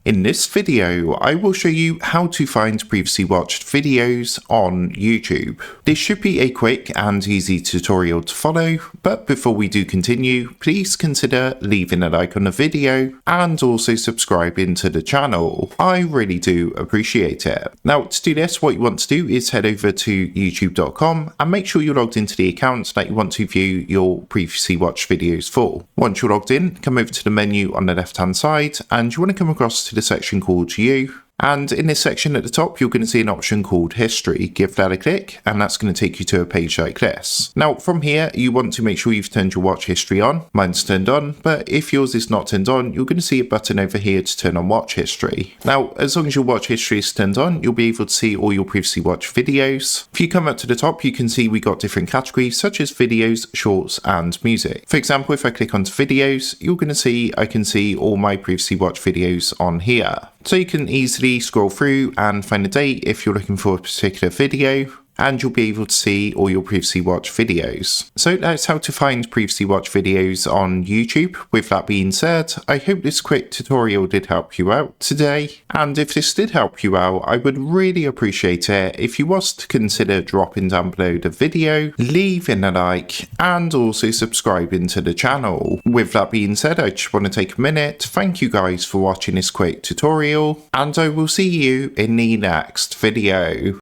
In this video, I will show you how to find previously watched videos on YouTube. This should be a quick and easy tutorial to follow, but before we do continue, please consider leaving a like on the video and also subscribing to the channel. I really do appreciate it. Now, to do this, what you want to do is head over to youtube.com and make sure you're logged into the account that you want to view your previously watched videos for. Once you're logged in, come over to the menu on the left hand side and you want to come across to the section called You. And in this section at the top, you're going to see an option called History. Give that a click, and that's going to take you to a page like this. Now, from here, you want to make sure you've turned your watch history on. Mine's turned on, but if yours is not turned on, you're going to see a button over here to turn on watch history. Now, as long as your watch history is turned on, you'll be able to see all your previously watched videos. If you come up to the top, you can see we got different categories such as videos, shorts, and music. For example, if I click onto videos, you're going to see I can see all my previously watched videos on here. So you can easily scroll through and find a date if you're looking for a particular video, and you'll be able to see all your previously watched videos. So that's how to find previously watched videos on YouTube. With that being said, I hope this quick tutorial did help you out today, and if this did help you out, I would really appreciate it if you was to consider dropping down below the video, leaving a like, and also subscribing to the channel. With that being said, I just want to take a minute to thank you guys for watching this quick tutorial, and I will see you in the next video.